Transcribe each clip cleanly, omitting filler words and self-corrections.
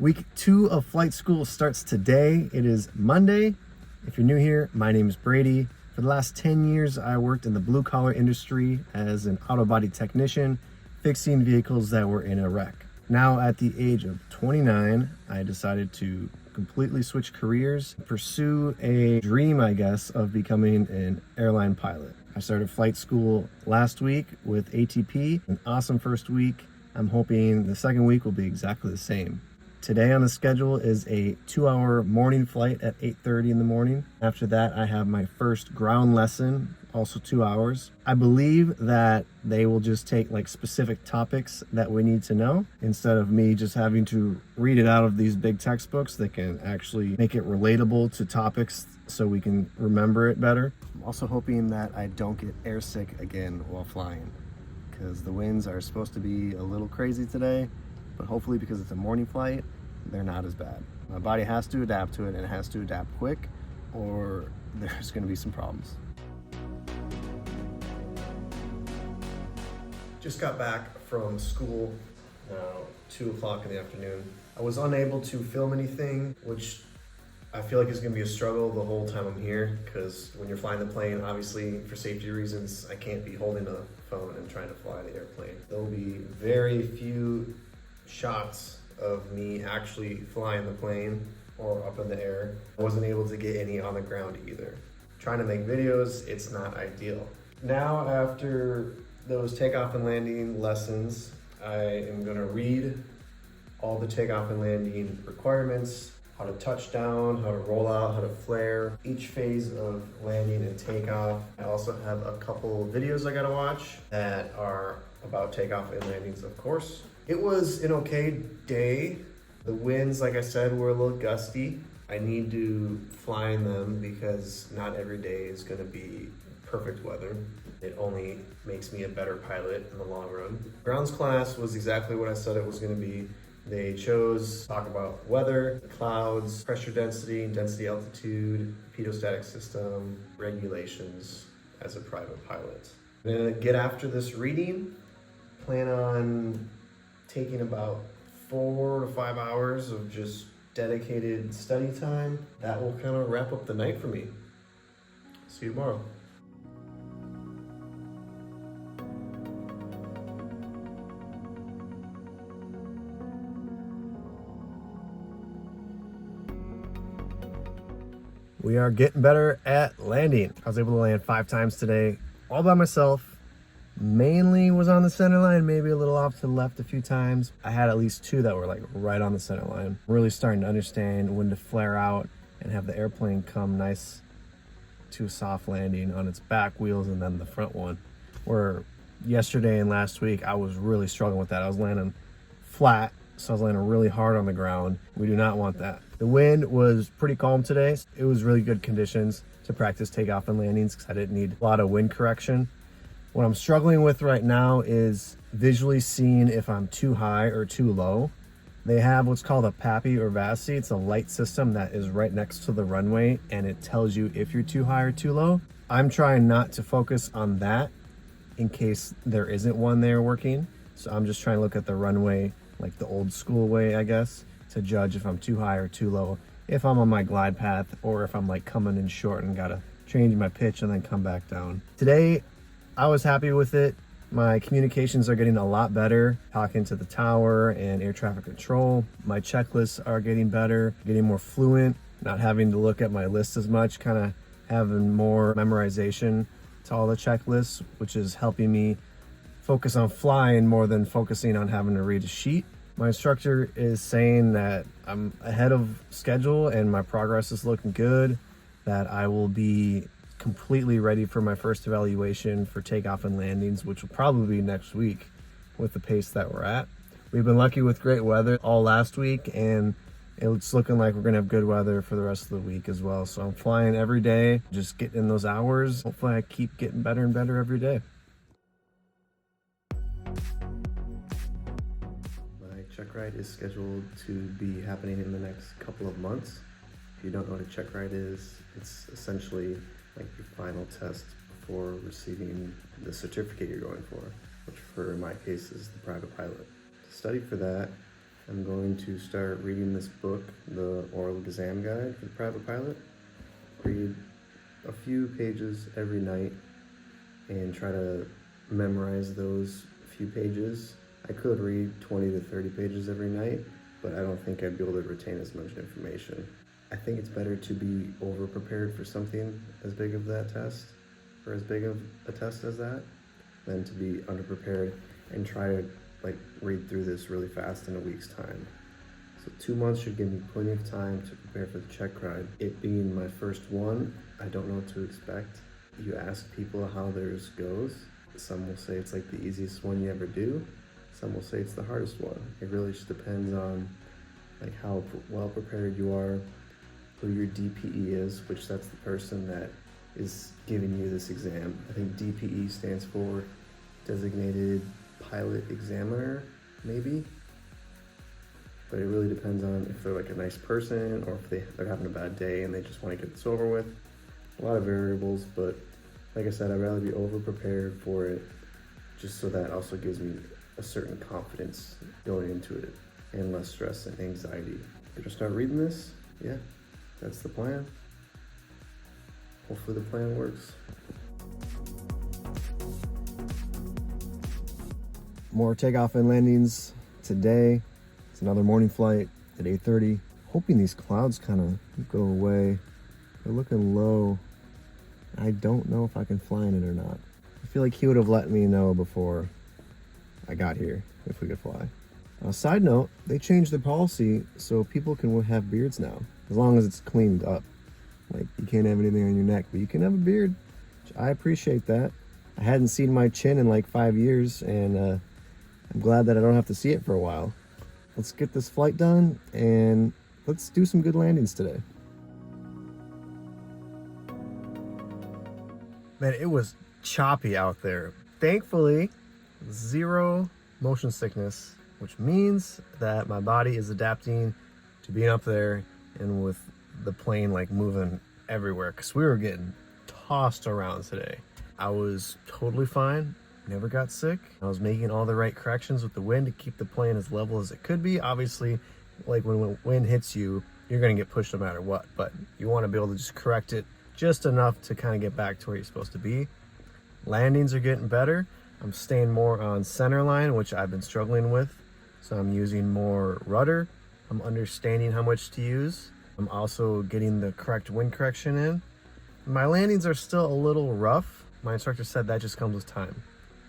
Week 2 of flight school starts today. It is Monday. If you're new here, my name is Brady. For the last 10 years, I worked in the blue collar industry as an auto body technician, fixing vehicles that were in a wreck. Now at the age of 29, I decided to completely switch careers, pursue a dream, I guess, of becoming an airline pilot. I started flight school last week with ATP, an awesome first week. I'm hoping the second week will be exactly the same. Today on the schedule is a 2-hour morning flight at 8:30 in the morning. After that, I have my first ground lesson, also 2 hours. I believe that they will just take like specific topics that we need to know instead of me just having to read it out of these big textbooks. They can actually make it relatable to topics so we can remember it better. I'm also hoping that I don't get airsick again while flying because the winds are supposed to be a little crazy today. But hopefully, because it's a morning flight, they're not as bad. My body has to adapt to it, and it has to adapt quick, or there's going to be some problems. Just got back from school, now 2 o'clock in the afternoon. I was unable to film anything, which I feel like is going to be a struggle the whole time I'm here, because when you're flying the plane, obviously for safety reasons, I can't be holding a phone and trying to fly the airplane. There'll be very few shots of me actually flying the plane or up in the air. I wasn't able to get any on the ground either. Trying to make videos, it's not ideal. Now after those takeoff and landing lessons, I am gonna read all the takeoff and landing requirements, how to touch down, how to roll out, how to flare, each phase of landing and takeoff. I also have a couple videos I gotta watch that are about takeoff and landings, of course. It was an okay day. The winds, like I said, were a little gusty. I need to fly in them because not every day is gonna be perfect weather. It only makes me a better pilot in the long run. Grounds class was exactly what I said it was gonna be. They chose to talk about weather, clouds, pressure density, density altitude, pitot-static system, regulations as a private pilot. I'm gonna get after this reading, plan on taking about 4 to 5 hours of just dedicated study time. That will kind of wrap up the night for me. See you tomorrow. We are getting better at landing. I was able to land 5 times today, all by myself. Mainly was on the center line, maybe a little off to the left a few times. I had at least 2 that were like right on the center line. Really starting to understand when to flare out and have the airplane come nice to a soft landing on its back wheels and then the front one. Where yesterday and last week, I was really struggling with that. I was landing flat, so I was landing really hard on the ground. We do not want that. The wind was pretty calm today. It was really good conditions to practice takeoff and landings because I didn't need a lot of wind correction. What I'm struggling with right now is visually seeing if I'm too high or too low. They have what's called a PAPI or VASI. It's a light system that is right next to the runway and it tells you if you're too high or too low. I'm trying not to focus on that in case there isn't one there working. So I'm just trying to look at the runway like the old school way, I guess, to judge if I'm too high or too low, if I'm on my glide path or if I'm like coming in short and gotta change my pitch and then come back down. Today, I was happy with it. My communications are getting a lot better, talking to the tower and air traffic control. My checklists are getting better, getting more fluent, not having to look at my list as much, kind of having more memorization to all the checklists, which is helping me focus on flying more than focusing on having to read a sheet. My instructor is saying that I'm ahead of schedule and my progress is looking good, that I will be completely ready for my first evaluation for takeoff and landings, which will probably be next week with the pace that we're at. We've been lucky with great weather all last week, and it's looking like we're gonna have good weather for the rest of the week as well. So I'm flying every day, just getting in those hours. Hopefully I keep getting better and better every day. My check ride is scheduled to be happening in the next couple of months. If you don't know what a check ride is, it's essentially like your final test before receiving the certificate you're going for, which for my case is the private pilot. To study for that, I'm going to start reading this book, The Oral Exam Guide for the Private Pilot. Read a few pages every night and try to memorize those few pages. I could read 20 to 30 pages every night, but I don't think I'd be able to retain as much information. I think it's better to be over-prepared for something as big of that test, or as big of a test as that, than to be underprepared and try to read through this really fast in a week's time. So 2 months should give me plenty of time to prepare for the check ride. It being my first one, I don't know what to expect. You ask people how theirs goes. Some will say it's like the easiest one you ever do. Some will say it's the hardest one. It really just depends on how well prepared you are, who your DPE is, which that's the person that is giving you this exam. I think DPE stands for Designated Pilot Examiner, maybe. But it really depends on if they're a nice person or if they're having a bad day and they just want to get this over with. A lot of variables, but like I said, I'd rather be over-prepared for it just so that also gives me a certain confidence going into it and less stress and anxiety. Gonna start reading this? Yeah, that's the plan. Hopefully the plan works. More takeoff and landings today. It's another morning flight at 8:30. Hoping these clouds kind of go away. They're looking low. I don't know if I can fly in it or not. I feel like he would have let me know before I got here if we could fly. Side note, they changed the policy so people can have beards now, as long as it's cleaned up. You can't have anything on your neck, but you can have a beard. I appreciate that. I hadn't seen my chin in 5 years, and I'm glad that I don't have to see it for a while. Let's get this flight done, and let's do some good landings today. Man, it was choppy out there. Thankfully, 0 motion sickness, which means that my body is adapting to being up there and with the plane moving everywhere, because we were getting tossed around today. I was totally fine, never got sick. I was making all the right corrections with the wind to keep the plane as level as it could be. Obviously, when wind hits you, you're gonna get pushed no matter what, but you wanna be able to just correct it just enough to kind of get back to where you're supposed to be. Landings are getting better. I'm staying more on center line, which I've been struggling with. So I'm using more rudder. I'm understanding how much to use. I'm also getting the correct wind correction in. My landings are still a little rough. My instructor said that just comes with time.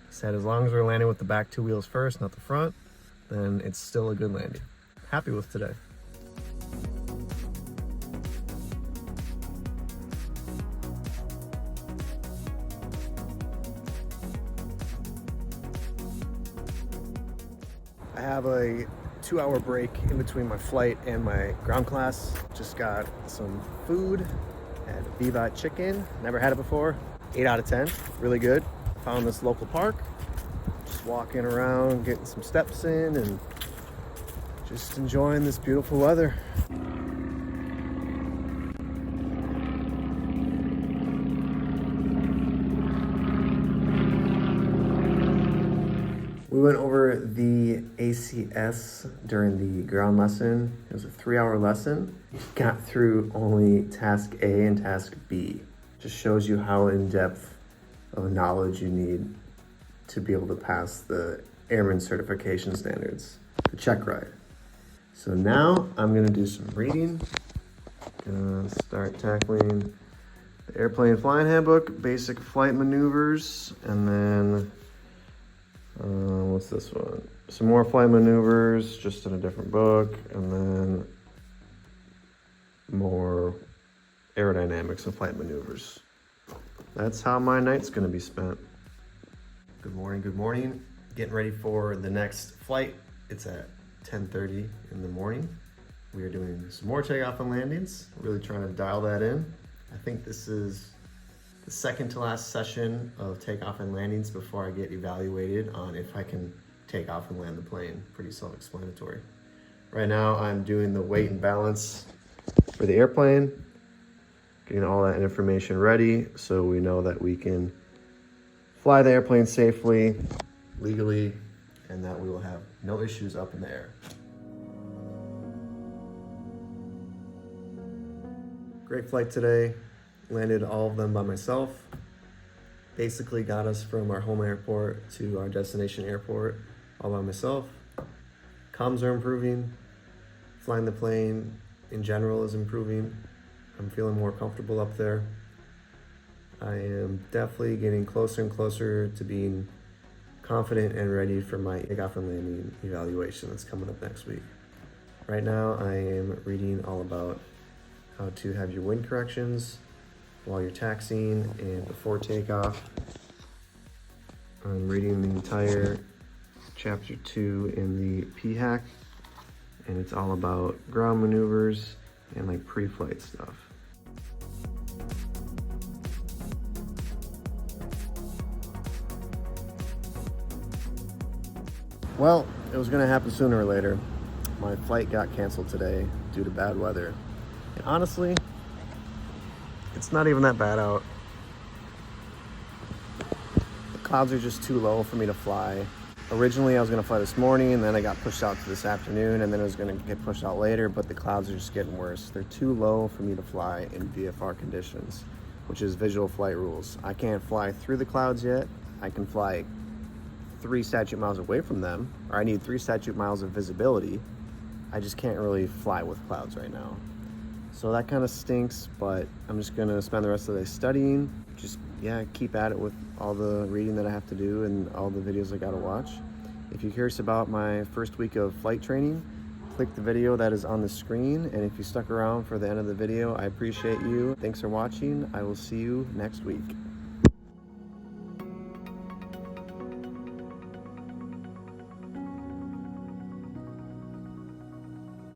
He said as long as we're landing with the back 2 wheels first, not the front, then it's still a good landing. Happy with today. I have a 2-hour break in between my flight and my ground class. Just got some food at Viva Chicken. Never had it before. 8 out of 10, really good. Found this local park. Just walking around, getting some steps in and just enjoying this beautiful weather. We went over the ACS during the ground lesson. It was a 3-hour lesson. Got through only task A and task B. Just shows you how in-depth of knowledge you need to be able to pass the Airmen certification standards, the check ride. So now I'm gonna do some reading. Gonna start tackling the airplane flying handbook, basic flight maneuvers, and then what's this one? Some more flight maneuvers, just in a different book, and then more aerodynamics and flight maneuvers. That's how my night's gonna be spent. Good morning, good morning. Getting ready for the next flight. It's at 10:30 in the morning. We are doing some more takeoff and landings, really trying to dial that in. I think this is the second to last session of takeoff and landings before I get evaluated on if I can take off and land the plane. Pretty self-explanatory. Right now I'm doing the weight and balance for the airplane, getting all that information ready so we know that we can fly the airplane safely, legally, and that we will have no issues up in the air. Great flight today. Landed all of them by myself. Basically got us from our home airport to our destination airport all by myself. Comms are improving. Flying the plane in general is improving. I'm feeling more comfortable up there. I am definitely getting closer and closer to being confident and ready for my takeoff and landing evaluation that's coming up next week. Right now, I am reading all about how to have your wind corrections while you're taxiing and before takeoff. I'm reading the entire chapter 2 in the PHAC, and it's all about ground maneuvers and like pre-flight stuff. Well, it was gonna happen sooner or later. My flight got canceled today due to bad weather. And honestly, it's not even that bad out. The clouds are just too low for me to fly. Originally, I was gonna fly this morning, and then I got pushed out to this afternoon, and then it was gonna get pushed out later, but the clouds are just getting worse. They're too low for me to fly in VFR conditions, which is visual flight rules. I can't fly through the clouds yet. I can fly 3 statute miles away from them, or I need 3 statute miles of visibility. I just can't really fly with clouds right now. So that kind of stinks, but I'm just gonna spend the rest of the day studying. Just, keep at it with all the reading that I have to do and all the videos I gotta watch. If you're curious about my first week of flight training, click the video that is on the screen. And if you stuck around for the end of the video, I appreciate you. Thanks for watching. I will see you next week.